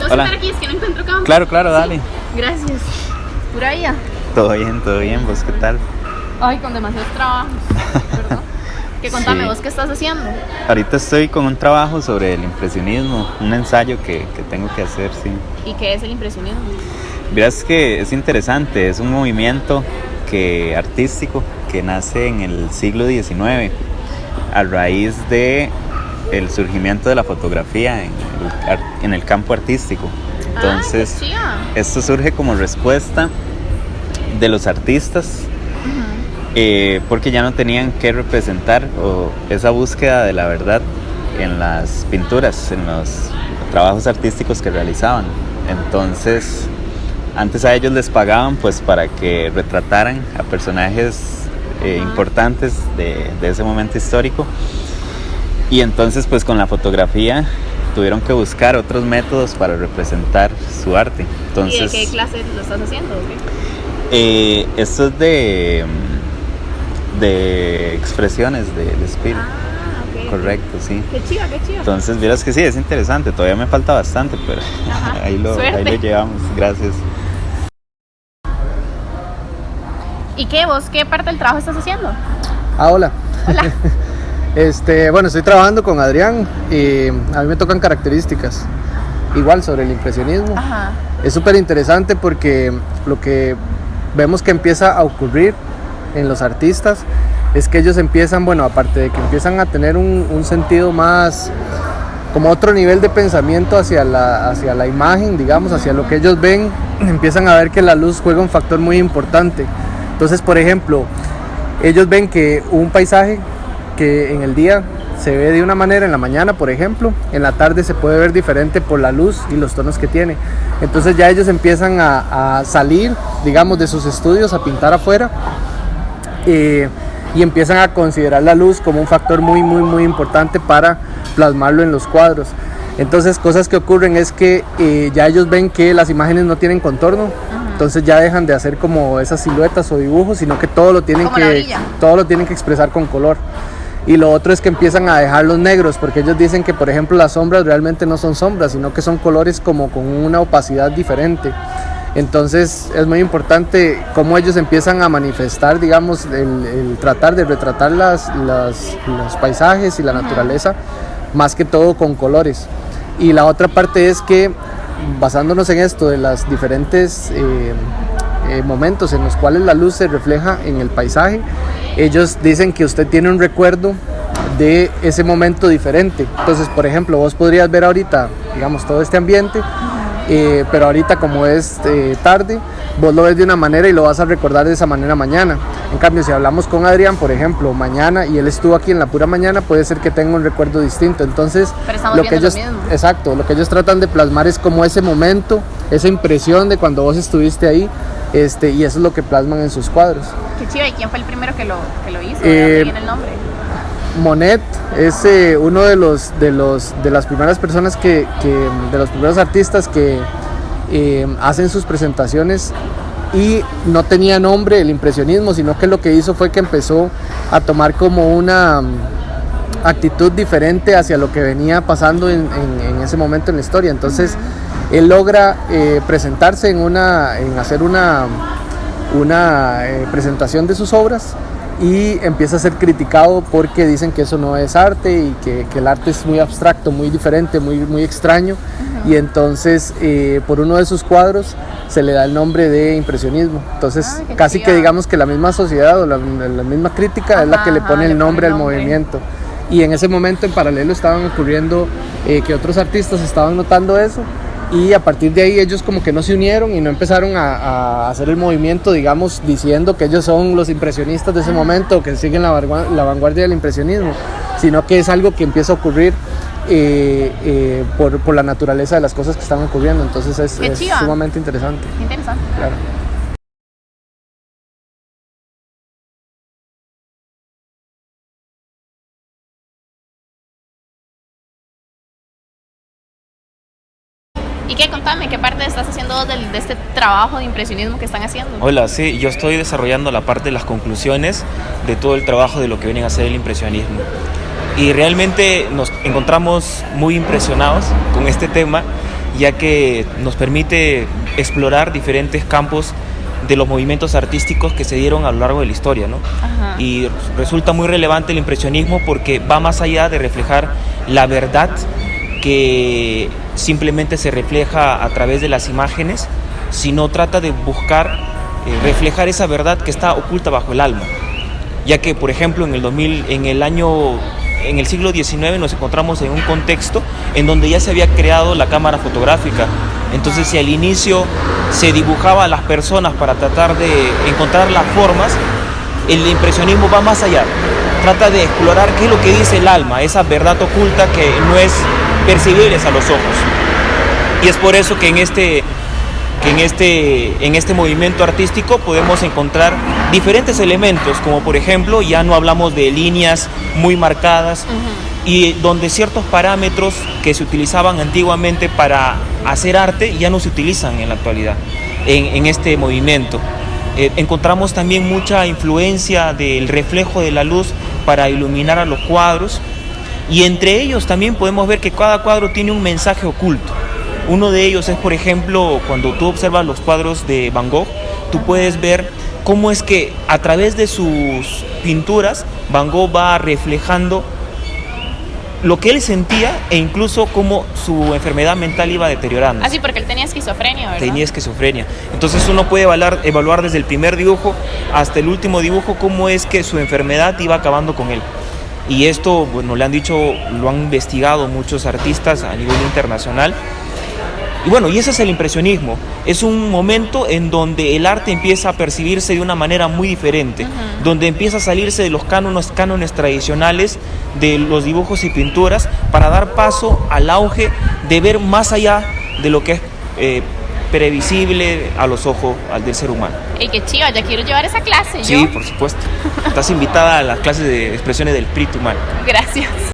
¿Puedo Hola. sentar aquí? Es que no encuentro cama. Claro, claro, dale. Gracias. Pura vida. Todo bien, ¿vos qué tal? Ay, con demasiados trabajos. Perdón. Que contame, Sí. ¿vos qué estás haciendo? Ahorita estoy con un trabajo sobre el impresionismo, un ensayo que tengo que hacer, sí. ¿Y qué es el impresionismo? Verás que es interesante, es un movimiento artístico que nace en el siglo XIX a raíz de el surgimiento de la fotografía en el campo artístico. Entonces, qué chiva. esto surge como respuesta de los artistas porque ya no tenían que representar esa búsqueda de la verdad en las pinturas, en los trabajos artísticos que realizaban. Entonces, antes a ellos les pagaban pues para que retrataran a personajes importantes de ese momento histórico, y entonces pues con la fotografía tuvieron que buscar otros métodos para representar su arte. Entonces, ¿y de qué clase lo estás haciendo? ¿Okay? Esto es de expresiones del espíritu. Ok. Correcto, sí. Qué chiva, qué chiva. Entonces, vieras que sí, es interesante. Todavía me falta bastante, pero ahí lo llevamos. Gracias. ¿Y qué? ¿Vos qué parte del trabajo estás haciendo? Hola. Hola. Bueno, estoy trabajando con Adrián y a mí me tocan características, igual sobre el impresionismo. Ajá. Es súper interesante porque lo que vemos que empieza a ocurrir en los artistas es que ellos empiezan, bueno, aparte de que empiezan a tener un sentido más, como otro nivel de pensamiento hacia la imagen, digamos, hacia lo que ellos ven, empiezan a ver que la luz juega un factor muy importante. Entonces, por ejemplo, ellos ven que un paisaje que en el día se ve de una manera, en la mañana por ejemplo, en la tarde se puede ver diferente por la luz y los tonos que tiene. Entonces ya ellos empiezan a salir, digamos, de sus estudios a pintar afuera y empiezan a considerar la luz como un factor muy importante para plasmarlo en los cuadros. Entonces, cosas que ocurren es que ya ellos ven que las imágenes no tienen contorno. Entonces ya dejan de hacer como esas siluetas o dibujos, sino que todo lo tienen que expresar con color. Y lo otro es que empiezan a dejar los negros, porque ellos dicen que, por ejemplo, las sombras realmente no son sombras, sino que son colores como con una opacidad diferente. Entonces es muy importante cómo ellos empiezan a manifestar, digamos, el tratar de retratar los paisajes y la naturaleza, más que todo con colores. Y la otra parte es que, basándonos en esto de los diferentes momentos en los cuales la luz se refleja en el paisaje, ellos dicen que usted tiene un recuerdo de ese momento diferente. Entonces, por ejemplo, vos podrías ver ahorita, digamos, todo este ambiente, pero ahorita como es tarde, vos lo ves de una manera y lo vas a recordar de esa manera mañana. En cambio, si hablamos con Adrián, por ejemplo, mañana, y él estuvo aquí en la pura mañana, puede ser que tenga un recuerdo distinto. Entonces, lo que ellos tratan de plasmar es como ese momento, esa impresión de cuando vos estuviste ahí, y eso es lo que plasman en sus cuadros. Qué chiva. ¿Y quién fue el primero que lo hizo? ¿De dónde viene el nombre? Monet es uno de las primeras personas de los primeros artistas que hacen sus presentaciones, y no tenía nombre el impresionismo, sino que lo que hizo fue que empezó a tomar como una actitud diferente hacia lo que venía pasando en ese momento en la historia. Entonces él logra presentarse en hacer una presentación de sus obras, y empieza a ser criticado porque dicen que eso no es arte y que el arte es muy abstracto, muy diferente, muy extraño. Y entonces por uno de sus cuadros se le da el nombre de impresionismo. Entonces casi que digamos que la misma sociedad o la misma crítica es la que le pone el nombre al movimiento. Y en ese momento en paralelo estaban ocurriendo que otros artistas estaban notando eso, y a partir de ahí ellos como que no se unieron y no empezaron a hacer el movimiento, digamos, diciendo que ellos son los impresionistas de ese momento, que siguen la vanguardia del impresionismo, sino que es algo que empieza a ocurrir por la naturaleza de las cosas que están ocurriendo. Entonces es sumamente interesante. Interesante. Claro. ¿Y qué? Contame, ¿qué parte estás haciendo vos de este trabajo de impresionismo que están haciendo? Hola, sí, yo estoy desarrollando la parte de las conclusiones de todo el trabajo de lo que vienen a ser el impresionismo. Y realmente nos encontramos muy impresionados con este tema, ya que nos permite explorar diferentes campos de los movimientos artísticos que se dieron a lo largo de la historia, ¿no? Ajá. Y resulta muy relevante el impresionismo porque va más allá de reflejar la verdad que simplemente se refleja a través de las imágenes, sino trata de buscar reflejar esa verdad que está oculta bajo el alma. Ya que, por ejemplo, en el siglo XIX nos encontramos en un contexto en donde ya se había creado la cámara fotográfica. Entonces, si al inicio se dibujaba a las personas para tratar de encontrar las formas, el impresionismo va más allá. Trata de explorar qué es lo que dice el alma, esa verdad oculta que no es percibible a los ojos. Y es por eso que en este movimiento artístico podemos encontrar diferentes elementos, como por ejemplo, ya no hablamos de líneas muy marcadas, y donde ciertos parámetros que se utilizaban antiguamente para hacer arte ya no se utilizan en la actualidad en este movimiento. Encontramos también mucha influencia del reflejo de la luz para iluminar a los cuadros, y entre ellos también podemos ver que cada cuadro tiene un mensaje oculto. Uno de ellos es, por ejemplo, cuando tú observas los cuadros de Van Gogh, tú puedes ver cómo es que a través de sus pinturas Van Gogh va reflejando lo que él sentía e incluso cómo su enfermedad mental iba deteriorando. Así, porque él tenía esquizofrenia, ¿verdad? Tenía esquizofrenia. Entonces uno puede evaluar desde el primer dibujo hasta el último dibujo cómo es que su enfermedad iba acabando con él. Y esto, bueno, le han dicho, lo han investigado muchos artistas a nivel internacional. Y bueno, y ese es el impresionismo. Es un momento en donde el arte empieza a percibirse de una manera muy diferente, donde empieza a salirse de los cánones tradicionales de los dibujos y pinturas para dar paso al auge de ver más allá de lo que es previsible a los ojos del ser humano. Y qué chiva, ya quiero llevar esa clase. Sí, yo. por supuesto. Estás invitada a las clases de expresiones del espíritu humano. Gracias.